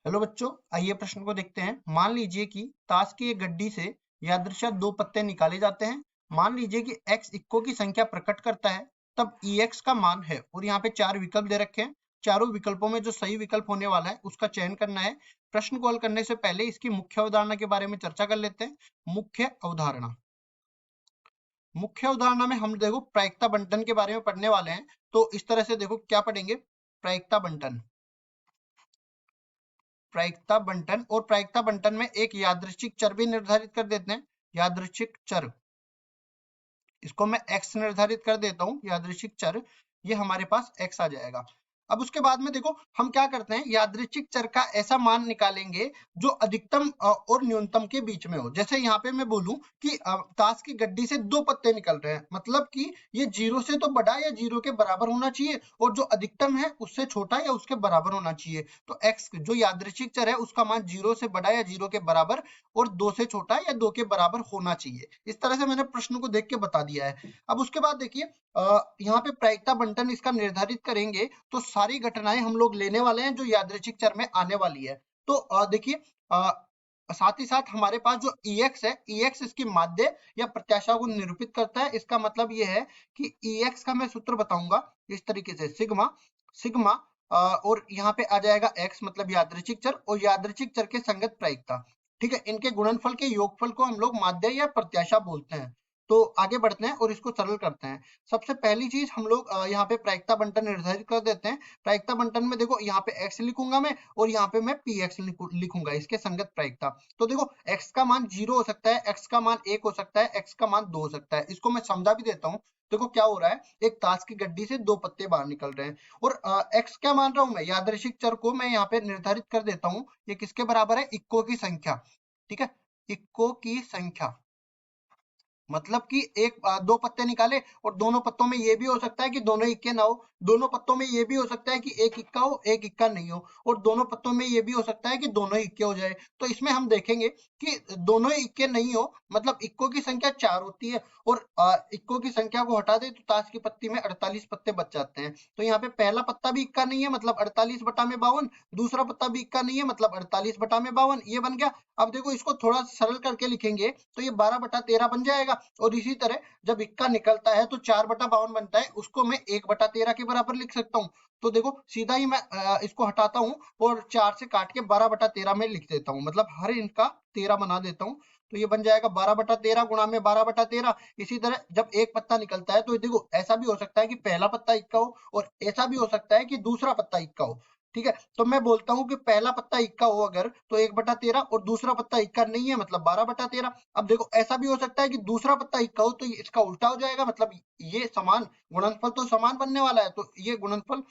Hello बच्चों, आइए प्रश्न को देखते हैं। मान लीजिए कि ताश की एक गड्डी से यादृच्छिक दो पत्ते निकाले जाते हैं। मान लीजिए कि x इक्को की संख्या प्रकट करता है, तब ex का मान है। और यहाँ पे चार विकल्प दे रखे हैं। चारों विकल्पों में जो सही विकल्प होने वाला है उसका चयन करना है। प्रश्न को हल करने से पहले इसकी मुख्य अवधारणा के बारे में चर्चा कर लेते हैं। मुख्य अवधारणा में हम देखो प्रायिकता बंटन के बारे में पढ़ने वाले हैं। तो इस तरह से देखो क्या पढ़ेंगे। प्रायिकता बंटन, प्रायिकता बंटन और प्रायिकता बंटन में एक यादृच्छिक चर भी निर्धारित कर देते हैं। यादृच्छिक चर, इसको मैं x निर्धारित कर देता हूं। यादृच्छिक चर, ये हमारे पास x आ जाएगा। अब उसके बाद में देखो हम क्या करते हैं, यादृच्छिक चर का ऐसा मान निकालेंगे जो अधिकतम और न्यूनतम के बीच में हो। जैसे यहाँ पे मैं बोलूं कि ताश की गड्डी से दो पत्ते निकल रहे हैं, मतलब कि ये जीरो से तो बड़ा या जीरो के बराबर होना चाहिए, और जो अधिकतम है उससे छोटा या उसके बराबर होना चाहिए। तो x जो यादृच्छिक चर है उसका मान जीरो से बड़ा या जीरो के बराबर और दो से छोटा या दो के बराबर होना चाहिए। इस तरह से मैंने प्रश्न को देख के बता दिया है। अब उसके बाद देखिए यहाँ पे प्रायिकता बंटन इसका निर्धारित करेंगे तो सारी घटनाएं हम लोग लेने वाले हैं जो यादृच्छिक चर में आने वाली है। तो देखिए साथ ही साथ हमारे पास जो ex है, ex इसकी माध्य या प्रत्याशा को निरूपित करता है। इसका मतलब ये है कि ex का मैं सूत्र बताऊंगा इस तरीके से, सिग्मा सिग्मा और यहाँ पे आ जाएगा x मतलब यादृच्छिक चर, और यादृच्छिक चर के संगत प्रायिकता। ठीक है, इनके गुणनफल के योगफल को हम लोग माध्य या प्रत्याशा बोलते हैं। तो आगे बढ़ते हैं और इसको सरल करते हैं। सबसे पहली चीज हम लोग यहाँ पे प्रायिकता बंटन निर्धारित कर देते हैं। प्रायिकता बंटन में देखो यहाँ पे x लिखूंगा मैं, और यहाँ पे मैं px लिखूंगा, इसके संगत प्रायिकता। तो देखो x का मान 0 हो सकता है, x का मान 1 हो सकता है, x का मान 2 हो सकता है। इसको मैं समझा भी देता हूँ। देखो क्या हो रहा है, एक ताश की गड्डी से दो पत्ते बाहर निकल रहे हैं, और x क्या मान रहा हूं मैं, यादृच्छिक चर को मैं यहाँ पे निर्धारित कर देता हूँ। ये किसके बराबर है, इक्को की संख्या। ठीक है, इक्को की संख्या मतलब कि दो पत्ते निकाले, और दोनों पत्तों में ये भी हो सकता है कि दोनों इक्के ना हो, दोनों पत्तों में ये भी हो सकता है कि एक इक्का हो एक इक्का नहीं हो, और दोनों पत्तों में ये भी हो सकता है कि दोनों इक्के हो जाए। तो इसमें हम देखेंगे कि दोनों इक्के नहीं हो, मतलब इक्को की संख्या 4 होती है, और इक्को की संख्या को हटा दे तो ताश की पत्ती में 48 पत्ते बच जाते हैं। तो यहाँ पे पहला पत्ता भी इक्का नहीं है, मतलब 48 बटा में 52, दूसरा पत्ता भी इक्का नहीं है, मतलब 48 बटा में 52, ये बन गया। अब देखो इसको थोड़ा सरल करके लिखेंगे तो ये 12 बटा 13 बन जाएगा। और इसी तरह जब इक्का निकलता है तो 4 बटा 52 बनता है, उसको मैं 1 बटा 13 के बराबर लिख सकता हूँ। तो देखो सीधा ही मैं इसको हटाता हूँ और 4 से काट के 12 बटा 13 में लिख देता हूँ, मतलब हर इनका 13 बना देता हूँ। तो ये बन जाएगा 12 बटा 13 गुणा में 12 बटा 13। इसी तरह जब एक पत्ता निकलता है तो देखो ऐसा भी हो सकता है कि पहला पत्ता इक्का हो, और ऐसा भी हो सकता है कि दूसरा पत्ता इक्का हो। ठीक है, तो मैं बोलता हूं कि पहला पत्ता इक्का हो अगर, तो 1 बटा 13, और दूसरा पत्ता इक्का नहीं है मतलब 12 बटा 13। अब देखो ऐसा भी हो सकता है कि दूसरा पत्ता इक्का हो तो इसका उल्टा हो जाएगा, मतलब ये समान गुणनफल तो समान बनने वाला है, तो ये गुणनफल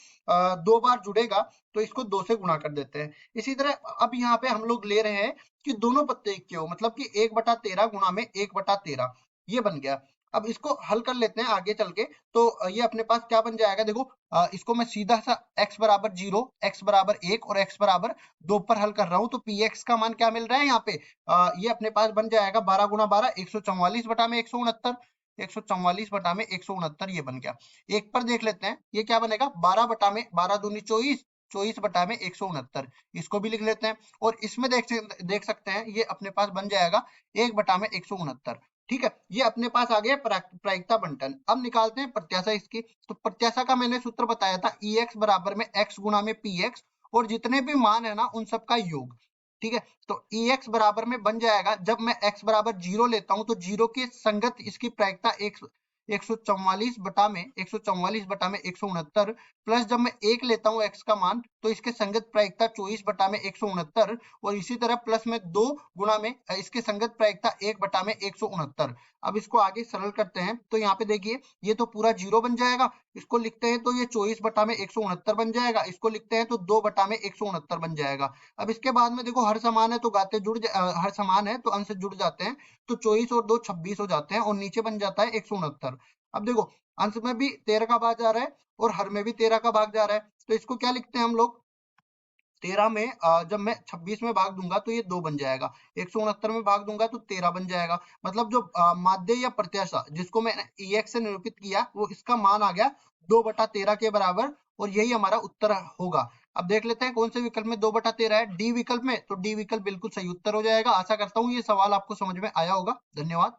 दो बार जुड़ेगा, तो इसको 2 से गुणा कर देते हैं। इसी तरह अब यहाँ पे हम लोग ले रहे हैं कि दोनों पत्ते इक्के हो, मतलब कि 1 बटा 13 गुणा में 1 बटा 13, ये बन गया। अब इसको हल कर लेते हैं आगे चल के। तो ये अपने पास क्या बन जाएगा, देखो इसको मैं सीधा सा x बराबर 0, x बराबर 1 और x बराबर 2 पर हल कर रहा हूं। तो px का मान क्या मिल रहा है यहाँ पे, ये अपने पास बन जाएगा 12 गुणा 12 144 बटा में 169, 144 बटा में 169, ये बन गया। एक पर देख लेते हैं ये क्या बनेगा, 12 बटा में 12 दूनी 24, 24 बटा में 169, इसको भी लिख लेते हैं। और इसमें देख सकते हैं ये अपने पास बन जाएगा 1 बटा में 169। ठीक है, ये अपने पास आ गया प्रायिकता बंटन। अब निकालते हैं प्रत्याशा इसकी। तो प्रत्याशा का मैंने सूत्र बताया था, ex बराबर में x गुणा में px, और जितने भी मान है ना उन सबका योग। ठीक है, तो ex बराबर में बन जाएगा, जब मैं x बराबर 0 लेता हूं तो 0 के संगत इसकी प्रायिकता 144 बटा में 144 बटा में 169, प्लस जब मैं 1 लेता हूं x का मान तो इसके संगत प्रायिकता 24 बटा में 169, और इसी तरह प्लस में 2 गुणा में इसके संगत प्रायिकता 1 बटा में 169। अब इसको आगे सरल करते हैं तो यहाँ पे देखिए ये तो पूरा 0 बन जाएगा, इसको लिखते हैं तो ये 24 बटा में 169 बन जाएगा, इसको लिखते हैं तो 2 बटा में 169 बन जाएगा। अब इसके बाद में देखो हर समान है तो गाते हर समान है तो अंश जुड़ जाते हैं, तो 24 और 2 26 हो जाते हैं, और नीचे बन जाता है 169। अब देखो अंश में भी 13 का भाग जा रहा है और हर में भी 13 का भाग जा रहा है, तो इसको क्या लिखते हैं हम लोग, 13 में जब मैं 26 में भाग दूंगा तो ये 2 बन जाएगा, 169 में भाग दूंगा तो 13 बन जाएगा। मतलब जो माध्य या प्रत्याशा जिसको मैंने ex से निरूपित किया वो इसका मान आ गया 2 बटा 13 के बराबर, और यही हमारा उत्तर होगा। अब देख लेते हैं कौन से विकल्प में 2/13 है। डी विकल्प में, तो डी विकल्प बिल्कुल सही उत्तर हो जाएगा। आशा करता हूँ ये सवाल आपको समझ में आया होगा। धन्यवाद।